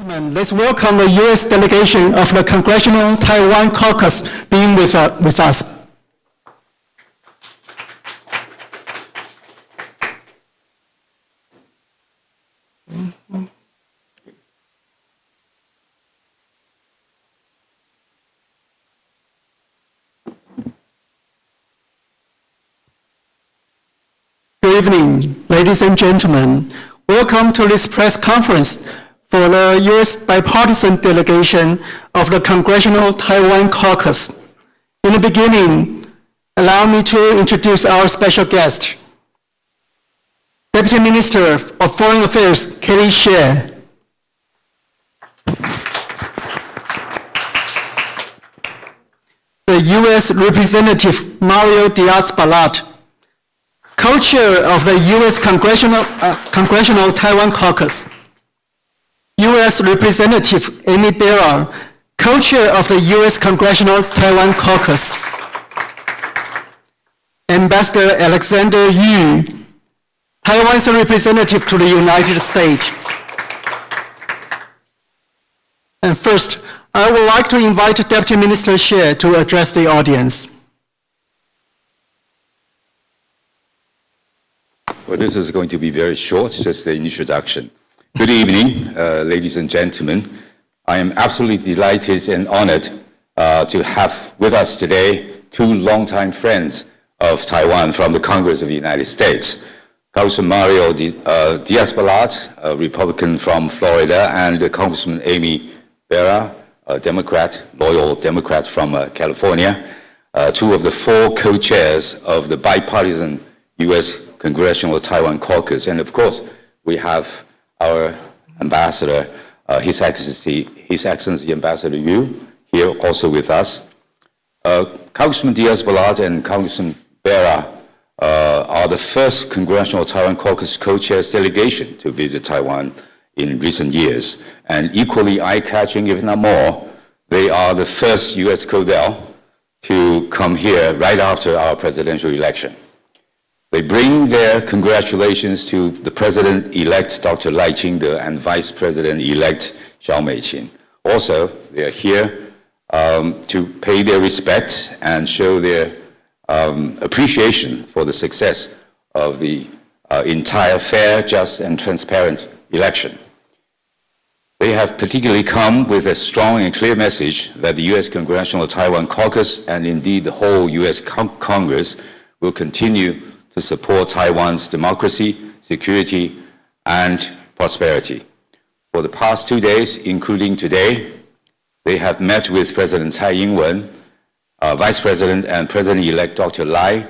Let's welcome the U.S. delegation of the Congressional Taiwan Caucus being with us. Good evening, ladies and gentlemen. Welcome to this press conference for the U.S. bipartisan delegation of the Congressional Taiwan Caucus. In the beginning, allow me to introduce our special guest, Deputy Minister of Foreign Affairs, Kelly Shea. The U.S. Representative Mario Diaz-Balart, co-chair of the U.S. Congressional Taiwan Caucus. U.S. Representative Amy Barra, co-chair of the U.S. Congressional Taiwan Caucus. Ambassador Alexander Yu, Taiwan's representative to the United States. And first, I would like to invite Deputy Minister Shea to address the audience. Well, this is going to be very short, just the introduction. Good evening, ladies and gentlemen. I am absolutely delighted and honored to have with us today two longtime friends of Taiwan from the Congress of the United States. Congressman Mario Diaz-Balart, a Republican from Florida, and Congressman Amy Barra, a Democrat, loyal Democrat from California, two of the four co-chairs of the bipartisan U.S. Congressional Taiwan Caucus. And of course, we have our ambassador, His Excellency Ambassador Yu, here also with us. Congressman Diaz-Balart and Congressman Barra are the first Congressional Taiwan Caucus co-chairs delegation to visit Taiwan in recent years. And equally eye-catching, if not more, they are the first U.S. co-del to come here right after our presidential election. They bring their congratulations to the President-elect Dr. Lai Ching-te and Vice President-elect Xiao Mei-qin. Also, they are here to pay their respect and show their appreciation for the success of the entire fair, just, and transparent election. They have particularly come with a strong and clear message that the U.S. Congressional Taiwan Caucus and indeed the whole U.S. Congress will continue to support Taiwan's democracy, security, and prosperity. For the past 2 days, including today, they have met with President Tsai Ing-wen, Vice President and President-elect Dr. Lai,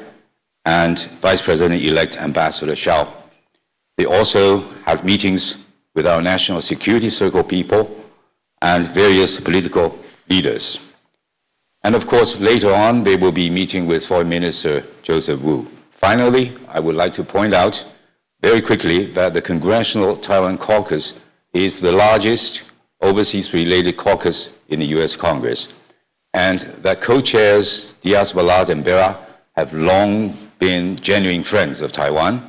and Vice President-elect Ambassador Xiao. They also have meetings with our National Security Circle people and various political leaders. And of course, later on, they will be meeting with Foreign Minister Joseph Wu. Finally, I would like to point out very quickly that the Congressional Taiwan Caucus is the largest overseas-related caucus in the U.S. Congress, and that co-chairs Diaz-Balart and Barra have long been genuine friends of Taiwan,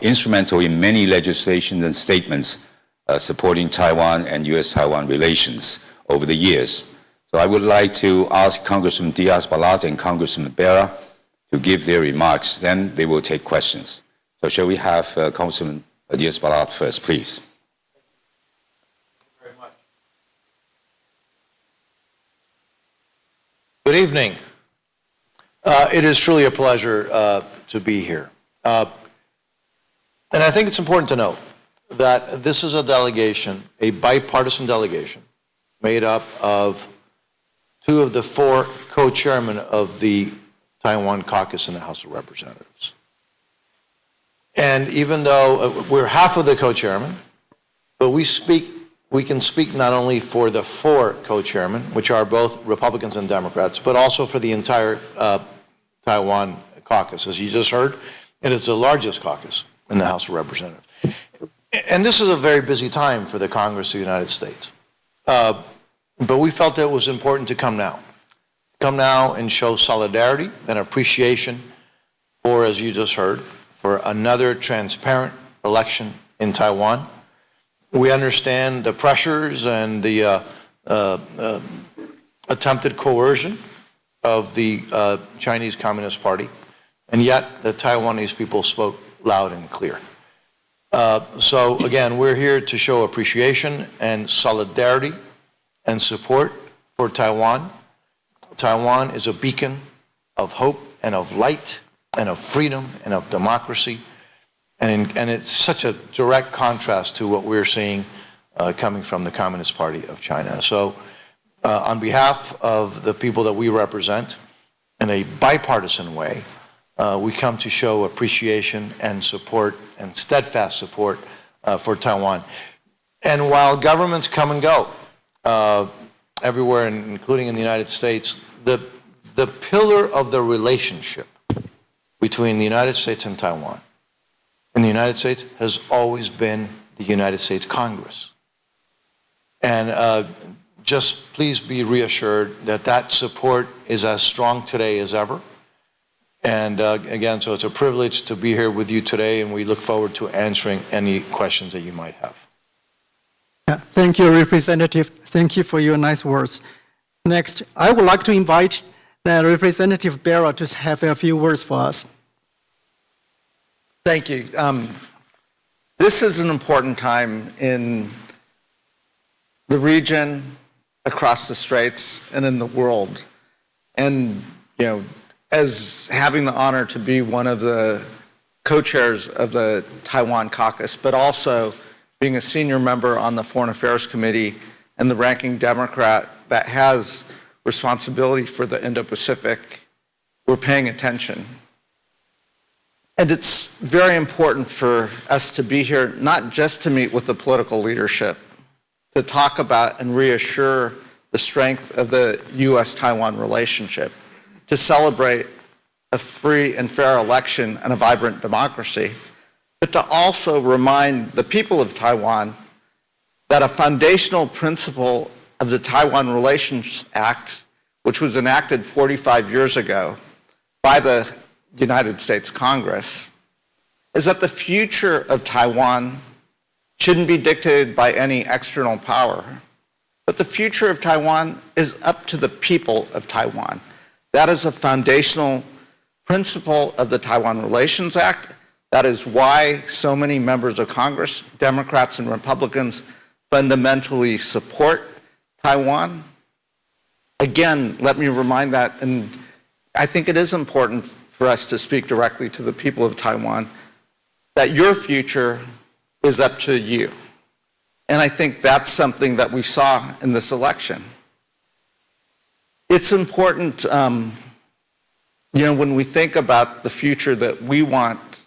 instrumental in many legislations and statements supporting Taiwan and U.S.-Taiwan relations over the years. So I would like to ask Congressman Diaz-Balart and Congressman Barra to give their remarks, then they will take questions. So shall we have Congressman Diaz-Balart first, please? Thank you very much. Good evening. It is truly a pleasure to be here. And I think it's important to note that this is a delegation, a bipartisan delegation, made up of two of the four co-chairmen of the Taiwan Caucus in the House of Representatives. And even though we're half of the co-chairmen, but we can speak not only for the four co-chairmen, which are both Republicans and Democrats, but also for the entire Taiwan caucus. As you just heard, it is the largest caucus in the House of Representatives. And this is a very busy time for the Congress of the United States. But we felt that it was important to come now and show solidarity and appreciation for, as you just heard, for another transparent election in Taiwan, We understand the pressures and the attempted coercion of the Chinese Communist Party, and yet the Taiwanese people spoke loud and clear. So again, we're here to show appreciation and solidarity and support for Taiwan. Taiwan is a beacon of hope and of light and of freedom and of democracy. And it's such a direct contrast to what we're seeing coming from the Communist Party of China. So on behalf of the people that we represent, in a bipartisan way, we come to show appreciation and support and steadfast support for Taiwan. And while governments come and go everywhere, including in the United States, the pillar of the relationship between the United States and Taiwan in the United States has always been the United States Congress. And just please be reassured that that support is as strong today as ever. And again, so it's a privilege to be here with you today, and we look forward to answering any questions that you might have. Yeah, thank you, Representative. Thank you for your nice words. Next, I would like to invite Representative Barra to have a few words for us. Thank you. This is an important time in the region, across the straits, and in the world. And, as having the honor to be one of the co-chairs of the Taiwan caucus, but also being a senior member on the Foreign Affairs Committee and the ranking Democrat that has responsibility for the Indo-Pacific, we're paying attention. And it's very important for us to be here, not just to meet with the political leadership, to talk about and reassure the strength of the U.S.-Taiwan relationship, to celebrate a free and fair election and a vibrant democracy, but to also remind the people of Taiwan that a foundational principle of the Taiwan Relations Act, which was enacted 45 years ago by the United States Congress, is that the future of Taiwan shouldn't be dictated by any external power, but the future of Taiwan is up to the people of Taiwan. That is a foundational principle of the Taiwan Relations Act. That is why so many members of Congress, Democrats and Republicans, fundamentally support Taiwan. Again, let me remind that, and I think it is important for us to speak directly to the people of Taiwan, that your future is up to you. And I think that's something that we saw in this election. It's important, when we think about the future that we want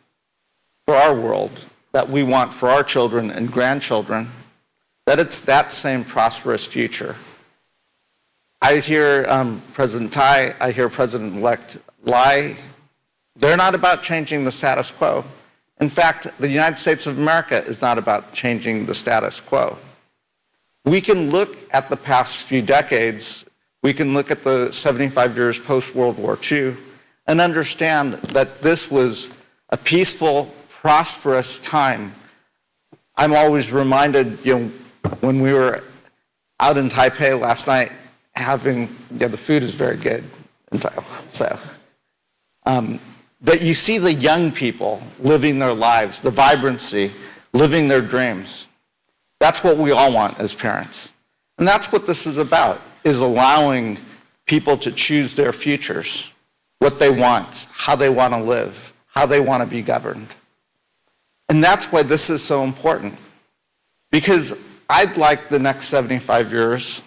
for our world, that we want for our children and grandchildren, that it's that same prosperous future. I hear President Tai, I hear President-elect Lai. They're not about changing the status quo. In fact, the United States of America is not about changing the status quo. We can look at the past few decades, we can look at the 75 years post-World War II and understand that this was a peaceful, prosperous time. I'm always reminded, when we were out in Taipei last night, the food is very good in Taiwan, so. But you see the young people living their lives, the vibrancy, living their dreams. That's what we all want as parents. And that's what this is about, is allowing people to choose their futures, what they want, how they want to live, how they want to be governed. And that's why this is so important. Because I'd like the next 75 years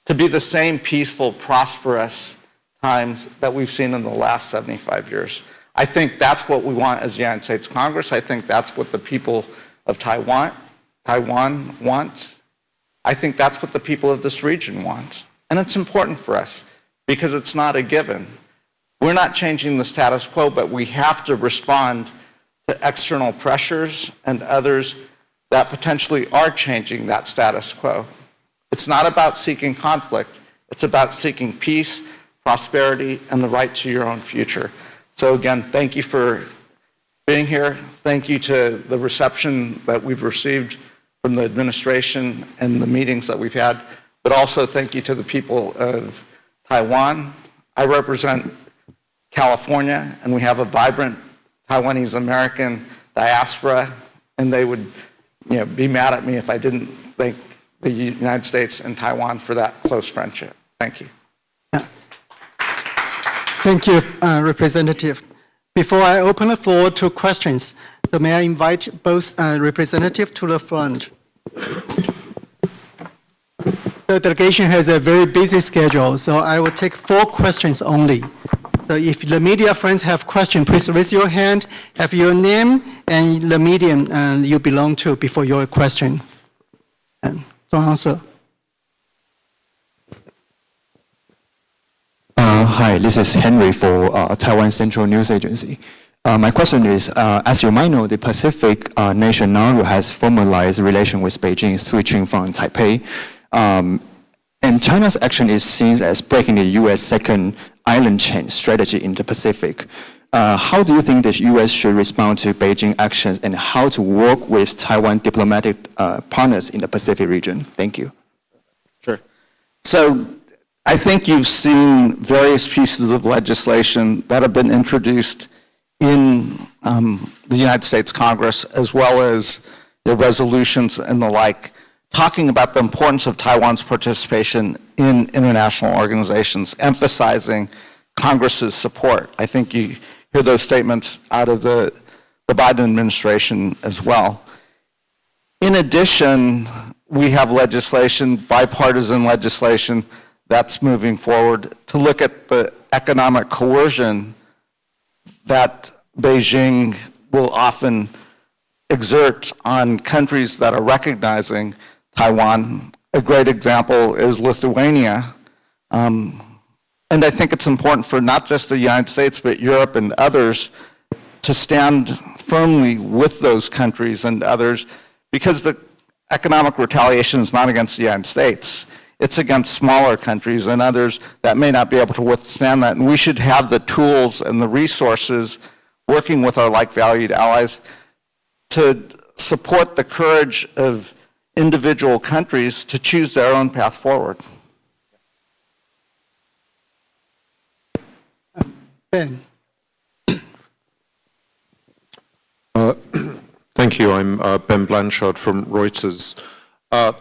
to be the same peaceful, prosperous times that we've seen in the last 75 years. I think that's what we want as the United States Congress. I think that's what the people of Taiwan want. I think that's what the people of this region want. And it's important for us because it's not a given. We're not changing the status quo, but we have to respond to external pressures and others that potentially are changing that status quo. It's not about seeking conflict. It's about seeking peace, prosperity, and the right to your own future. So again, thank you for being here. Thank you to the reception that we've received from the administration and the meetings that we've had, but also thank you to the people of Taiwan. I represent California, and we have a vibrant Taiwanese American diaspora, and they would be mad at me if I didn't thank the United States and Taiwan for that close friendship. Thank you. Thank you, Representative. Before I open the floor to questions, so may I invite both representatives to the front. The delegation has a very busy schedule, so I will take 4 questions only. So if the media friends have questions, please raise your hand, have your name and the medium you belong to before your question. And Zhong answer. Hi, this is Henry for Taiwan Central News Agency. My question is, as you might know, the Pacific nation now has formalized relation with Beijing, switching from Taipei. And China's action is seen as breaking the U.S. second island chain strategy in the Pacific. How do you think the U.S. should respond to Beijing actions, and how to work with Taiwan diplomatic partners in the Pacific region? Thank you. Sure. So I think you've seen various pieces of legislation that have been introduced in the United States Congress, as well as the resolutions and the like, talking about the importance of Taiwan's participation in international organizations, emphasizing Congress's support. I think you hear those statements out of the Biden administration as well. In addition, we have legislation, bipartisan legislation, that's moving forward to look at the economic coercion that Beijing will often exert on countries that are recognizing Taiwan. A great example is Lithuania. And I think it's important for not just the United States, but Europe and others to stand firmly with those countries and others, because the economic retaliation is not against the United States. It's against smaller countries and others that may not be able to withstand that. And we should have the tools and the resources, working with our like-valued allies, to support the courage of individual countries to choose their own path forward. Ben. Thank you. I'm Ben Blanchard from Reuters.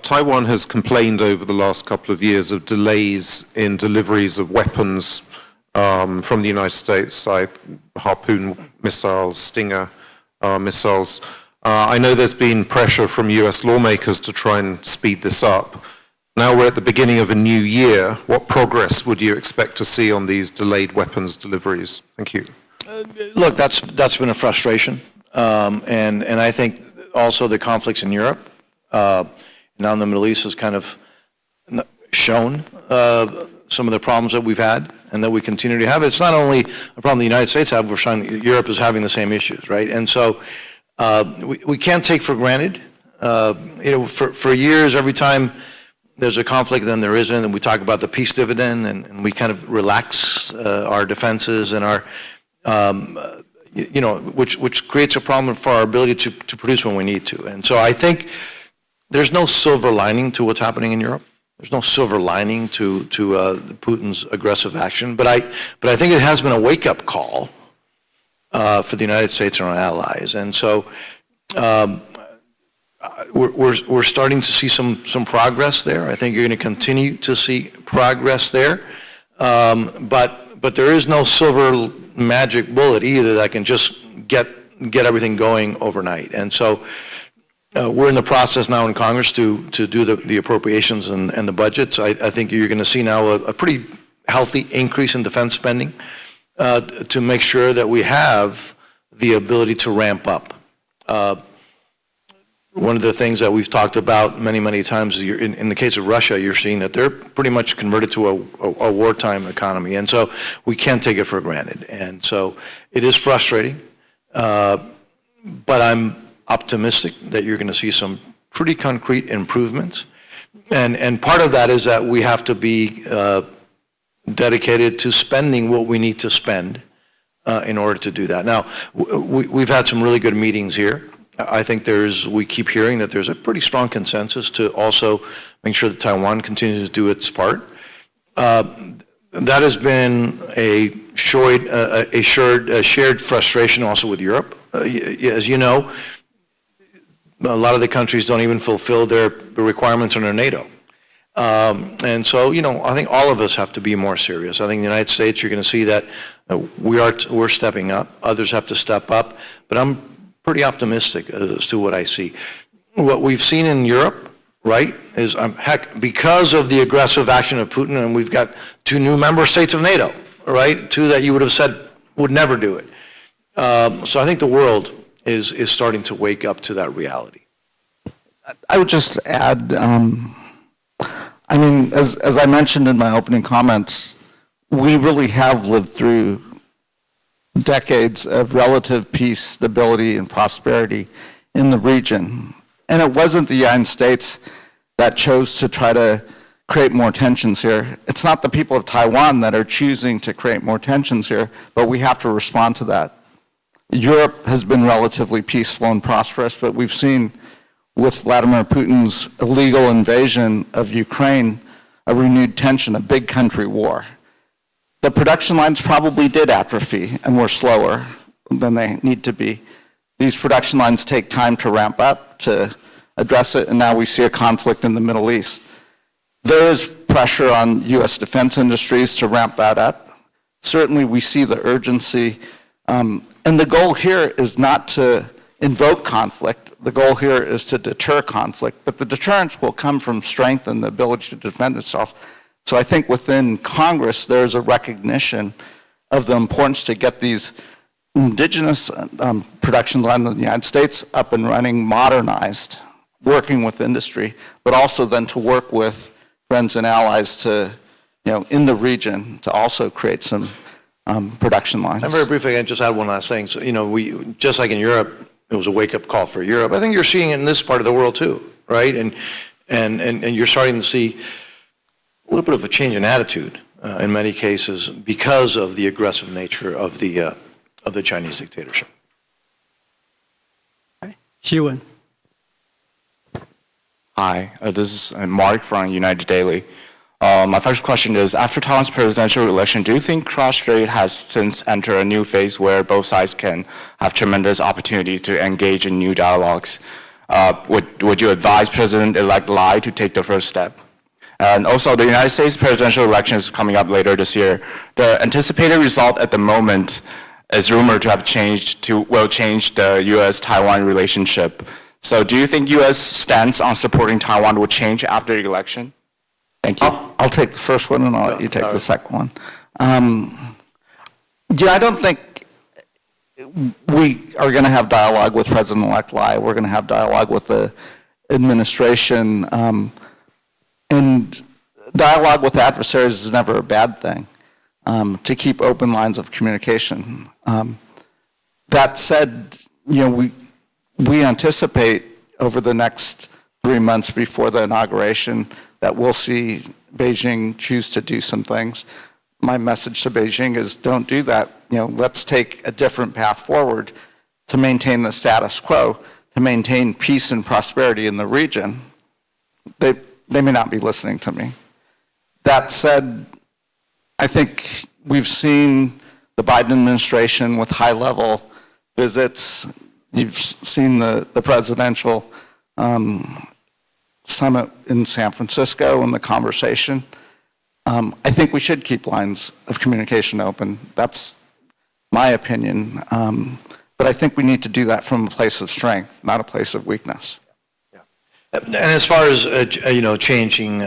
Taiwan has complained over the last couple of years of delays in deliveries of weapons from the United States, like Harpoon missiles, Stinger missiles. I know there's been pressure from US lawmakers to try and speed this up. Now we're at the beginning of a new year. What progress would you expect to see on these delayed weapons deliveries? Thank you. Look, that's been a frustration. And I think also the conflicts in Europe, now in the Middle East, has kind of shown some of the problems that we've had and that we continue to have. It's not only a problem the United States have, we're finding Europe is having the same issues, right? And so we can't take for granted. For years, every time there's a conflict, then there isn't, and we talk about the peace dividend, and we kind of relax our defenses and our, which creates a problem for our ability to produce when we need to. And so I think there's no silver lining to what's happening in Europe. There's no silver lining to Putin's aggressive action. But I think it has been a wake-up call for the United States and our allies. And so we're starting to see some progress there. I think you're going to continue to see progress there. But there is no silver magic bullet either that can just get everything going overnight. And so we're in the process now in Congress to do the appropriations and the budgets. I think you're going to see now a pretty healthy increase in defense spending to make sure that we have the ability to ramp up. One of the things that we've talked about many times is in the case of Russia, you're seeing that they're pretty much converted to a wartime economy. And so we can't take it for granted. And so it is frustrating, but I'm optimistic that you're going to see some pretty concrete improvements. And part of that is that we have to be dedicated to spending what we need to spend in order to do that. Now, we've had some really good meetings here. I think we keep hearing that there's a pretty strong consensus to also make sure that Taiwan continues to do its part. That has been a shared frustration also with Europe. As you know, a lot of the countries don't even fulfill the requirements under NATO. And so, I think all of us have to be more serious. I think in the United States, you're going to see that we're stepping up. Others have to step up. But I'm pretty optimistic as to what I see. What we've seen in Europe, right, is because of the aggressive action of Putin, and we've got 2 new member states of NATO, right, 2 that you would have said would never do it. So I think the world is starting to wake up to that reality. I would just add, as I mentioned in my opening comments, we really have lived through decades of relative peace, stability, and prosperity in the region. And it wasn't the United States that chose to try to create more tensions here. It's not the people of Taiwan that are choosing to create more tensions here, but we have to respond to that. Europe has been relatively peaceful and prosperous, but we've seen with Vladimir Putin's illegal invasion of Ukraine, a renewed tension, a big country war. The production lines probably did atrophy and were slower than they need to be. These production lines take time to ramp up, to address it, and now we see a conflict in the Middle East. There is pressure on U.S. defense industries to ramp that up. Certainly we see the urgency, and the goal here is not to invoke conflict. The goal here is to deter conflict, but the deterrence will come from strength and the ability to defend itself. So I think within Congress, there's a recognition of the importance to get these indigenous production lines in the United States up and running, modernized, working with industry, but also then to work with friends and allies to, in the region to also create some production lines. And very briefly, I can just add one last thing. So, we, just like in Europe, it was a wake-up call for Europe. I think you're seeing it in this part of the world too, right? And you're starting to see a little bit of a change in attitude in many cases because of the aggressive nature of the Chinese dictatorship. Hewen. Hi, this is Mark from United Daily. My first question is, after Taiwan's presidential election, do you think cross-strait has since entered a new phase where both sides can have tremendous opportunity to engage in new dialogues? Would you advise President-elect Lai to take the first step? And also, the United States presidential election is coming up later this year. The anticipated result at the moment is rumored to have change the U.S.-Taiwan relationship. So do you think U.S. stance on supporting Taiwan will change after the election? Thank you. I'll take the first one and I'll let you take the second one. I don't think we are going to have dialogue with President-elect Lai. We're going to have dialogue with the administration. And dialogue with adversaries is never a bad thing, to keep open lines of communication. That said, we anticipate over the next 3 months before the inauguration that we'll see Beijing choose to do some things. My message to Beijing is don't do that. Let's take a different path forward to maintain the status quo, to maintain peace and prosperity in the region. They may not be listening to me. That said, I think we've seen the Biden administration with high-level visits. You've seen the presidential summit in San Francisco and the conversation. I think we should keep lines of communication open. That's my opinion. But I think we need to do that from a place of strength, not a place of weakness. And as far as changing,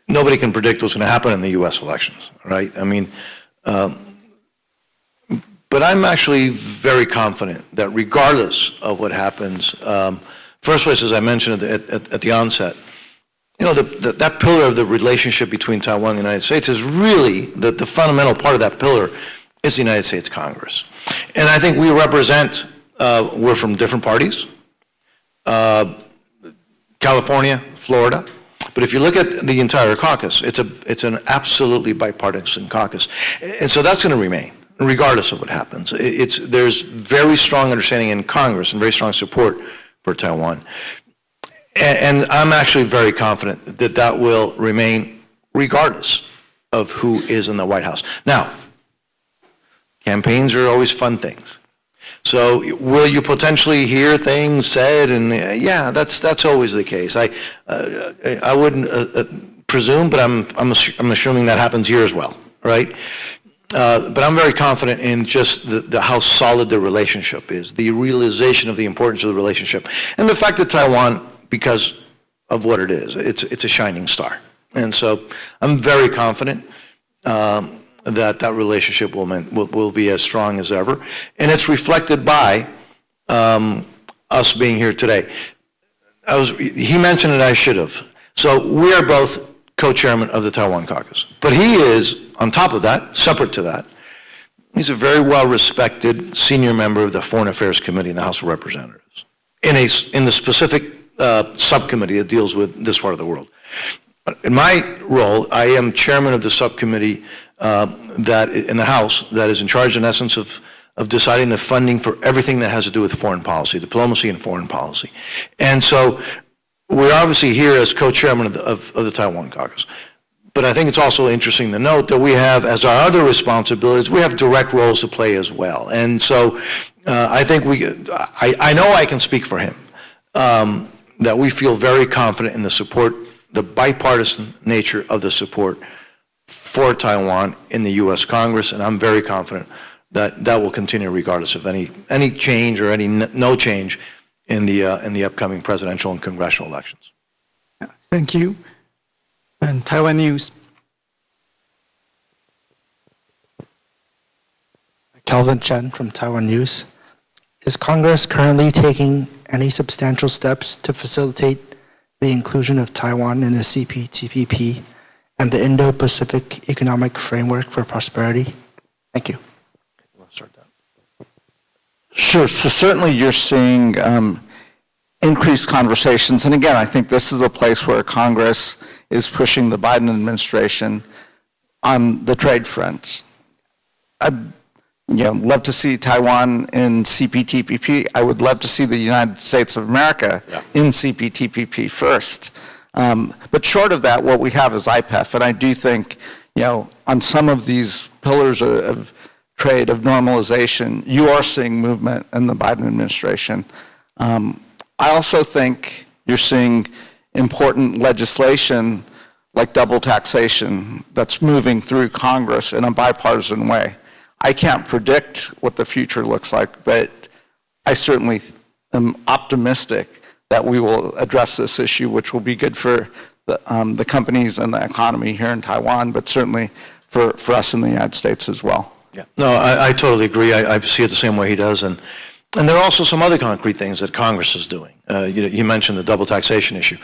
nobody can predict what's going to happen in the U.S. elections, right? But I'm actually very confident that regardless of what happens, first place, as I mentioned at the onset, that pillar of the relationship between Taiwan and the United States is really the fundamental part of that pillar is the United States Congress. And I think we represent, we're from different parties, California, Florida. But if you look at the entire caucus, it's an absolutely bipartisan caucus. And so that's going to remain. regardless of what happens. There's very strong understanding in Congress and very strong support for Taiwan. And I'm actually very confident that that will remain regardless of who is in the White House. Now, campaigns are always fun things. So will you potentially hear things said? And yeah, that's always the case. I wouldn't presume, but I'm assuming that happens here as well, right? But I'm very confident in just how solid the relationship is, the realization of the importance of the relationship, and the fact that Taiwan, because of what it is, it's a shining star. And so I'm very confident that relationship will be as strong as ever. And it's reflected by us being here today. He mentioned it, I should have. So we are both co-chairman of the Taiwan Caucus. But he is, on top of that, separate to that, he's a very well-respected senior member of the Foreign Affairs Committee in the House of Representatives, in the specific subcommittee that deals with this part of the world. In my role, I am chairman of the subcommittee that in the House that is in charge, in essence, of deciding the funding for everything that has to do with foreign policy, diplomacy and foreign policy. And so we're obviously here as co-chairman of the Taiwan Caucus. But I think it's also interesting to note that we have, as our other responsibilities, we have direct roles to play as well. And so I think I know I can speak for him, that we feel very confident in the support, the bipartisan nature of the support for Taiwan in the U.S. Congress, and I'm very confident that that will continue regardless of any change or any no change in the upcoming presidential and congressional elections. Thank you. And Taiwan News. Calvin Chen from Taiwan News. Is Congress currently taking any substantial steps to facilitate the inclusion of Taiwan in the CPTPP and the Indo-Pacific Economic Framework for Prosperity? Thank you. Sure. So certainly you're seeing increased conversations. And again, I think this is a place where Congress is pushing the Biden administration on the trade front. I'd love to see Taiwan in CPTPP. I would love to see the United States of America in CPTPP first. But short of that, what we have is IPEF. And I do think, on some of these pillars of trade, of normalization, you are seeing movement in the Biden administration. I also think you're seeing important legislation like double taxation that's moving through Congress in a bipartisan way. I can't predict what the future looks like, but I certainly am optimistic that we will address this issue, which will be good for the companies and the economy here in Taiwan, but certainly for us in the United States as well. Yeah, no, I totally agree. I see it the same way he does. And there are also some other concrete things that Congress is doing. You mentioned the double taxation issue.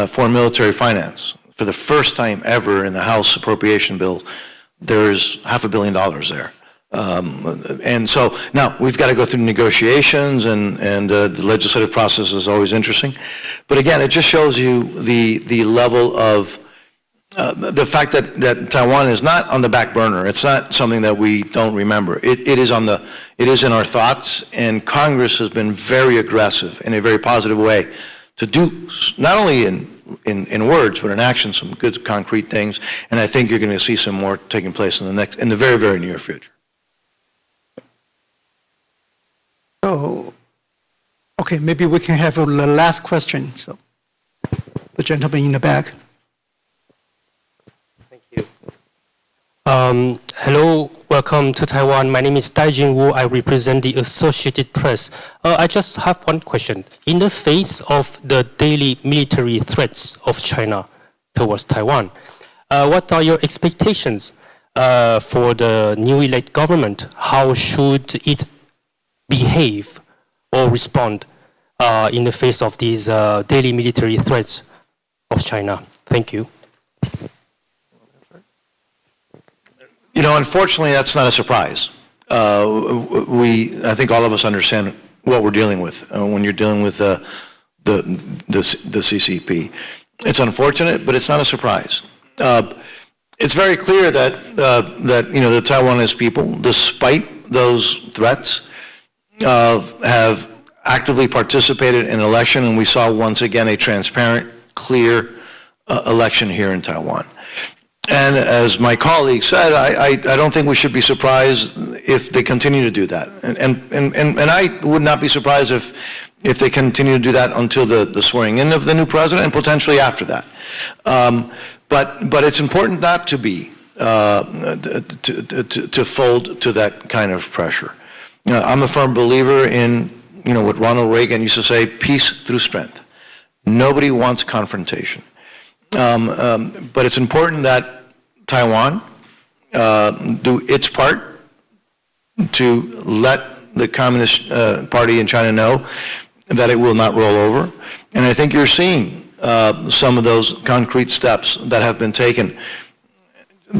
Foreign military finance. For the first time ever in the House appropriation bill, there's $500 million there. And so now we've got to go through negotiations, and the legislative process is always interesting. But again, it just shows you the level of the fact that Taiwan is not on the back burner. It's not something that we don't remember. It is in our thoughts, and Congress has been very aggressive in a very positive way to do not only in words but in action some good concrete things. And I think you're going to see some more taking place in the very, very near future. So, okay, maybe we can have the last question. So, the gentleman in the back. Hello, welcome to Taiwan. My name is Daijin Wu. I represent the Associated Press. I just have one question. In the face of the daily military threats of China towards Taiwan, what are your expectations for the new elect government? How should it behave or respond in the face of these daily military threats of China? Thank you. Unfortunately, that's not a surprise. I think all of us understand what we're dealing with when you're dealing with the CCP. It's unfortunate, but it's not a surprise. it's very clear that the Taiwanese people, despite those threats, have actively participated in election, and we saw once again a transparent, clear election here in Taiwan. And as my colleague said, I don't think we should be surprised if they continue to do that. And I would not be surprised if they continue to do that until the swearing in of the new president and potentially after that. But it's important not to be to fold to that kind of pressure. I'm a firm believer in what Ronald Reagan used to say: peace through strength. Nobody wants confrontation. But it's important that Taiwan do its part to let the Communist Party in China know that it will not roll over. And I think you're seeing some of those concrete steps that have been taken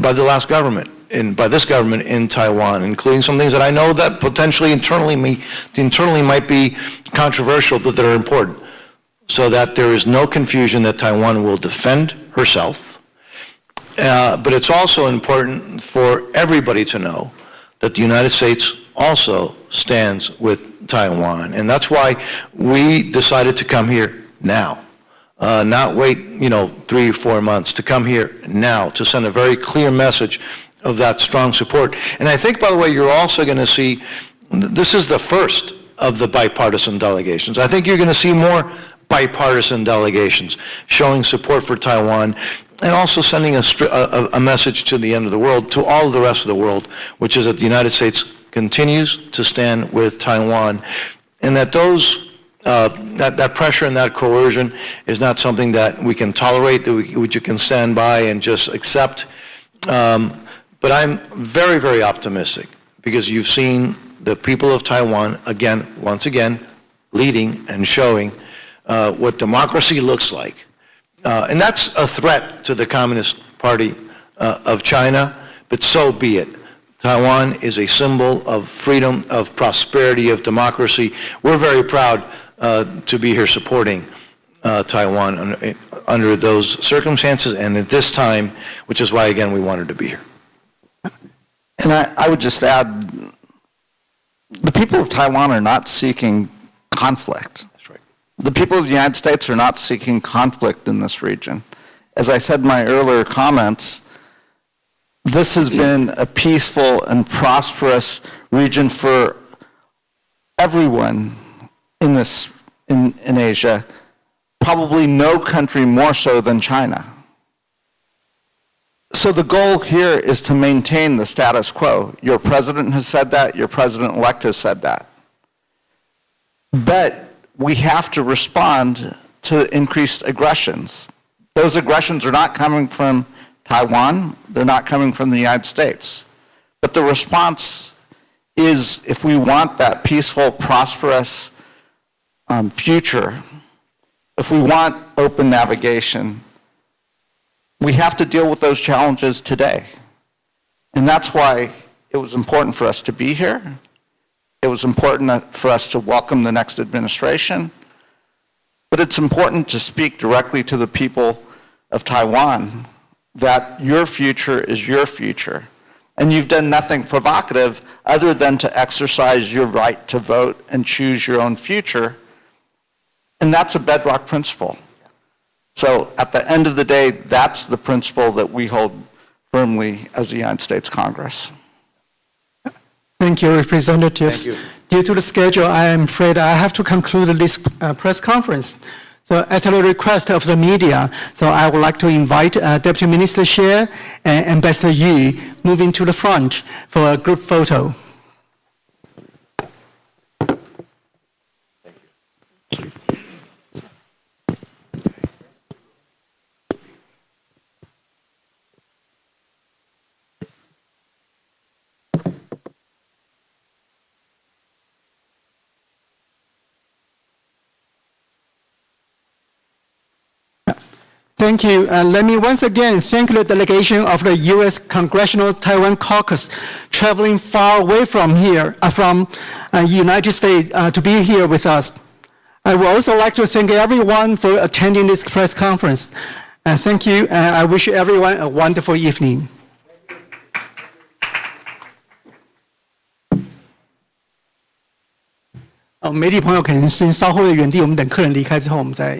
by the last government and by this government in Taiwan, including some things that I know that potentially internally might be controversial, but that are important, so that there is no confusion that Taiwan will defend herself. But it's also important for everybody to know that the United States also stands with Taiwan. And that's why we decided to come here now, not wait 3 or 4 months, to come here now to send a very clear message of that strong support. And I think, by the way, you're also going to see, this is the first of the bipartisan delegations. I think you're going to see more bipartisan delegations showing support for Taiwan, and also sending a message to the end of the world, to all of the rest of the world, which is that the United States continues to stand with Taiwan, and that that pressure and that coercion is not something that we can tolerate, which you can stand by and just accept. But I'm very, very optimistic, because you've seen the people of Taiwan, once again, leading and showing what democracy looks like. And that's a threat to the Communist Party of China, but so be it. Taiwan is a symbol of freedom, of prosperity, of democracy. We're very proud to be here supporting Taiwan under those circumstances and at this time, which is why, again, we wanted to be here. And I would just add, the people of Taiwan are not seeking conflict. That's right. The people of the United States are not seeking conflict in this region. As I said in my earlier comments, this has been a peaceful and prosperous region for everyone in Asia, probably no country more so than China. So the goal here is to maintain the status quo. Your president has said that, your president-elect has said that. But we have to respond to increased aggressions. Those aggressions are not coming from Taiwan, they're not coming from the United States. But the response is, if we want that peaceful, prosperous future, if we want open navigation, we have to deal with those challenges today. And that's why it was important for us to be here. It was important for us to welcome the next administration. But it's important to speak directly to the people of Taiwan that your future is your future. And you've done nothing provocative other than to exercise your right to vote and choose your own future. And that's a bedrock principle. So at the end of the day, that's the principle that we hold firmly as the United States Congress. Thank you, Representatives. Thank you. Due to the schedule, I am afraid I have to conclude this press conference. So at the request of the media, so I would like to invite Deputy Minister Xie and Ambassador Yu moving to the front for a group photo. Thank you. Let me once again thank the delegation of the U.S. Congressional Taiwan Caucus traveling far away from here, from United States to be here with us. I would also like to thank everyone for attending this press conference. Thank you, and I wish everyone a wonderful evening. 媒体朋友可能先稍后的原地，我们等客人离开之后，我们再。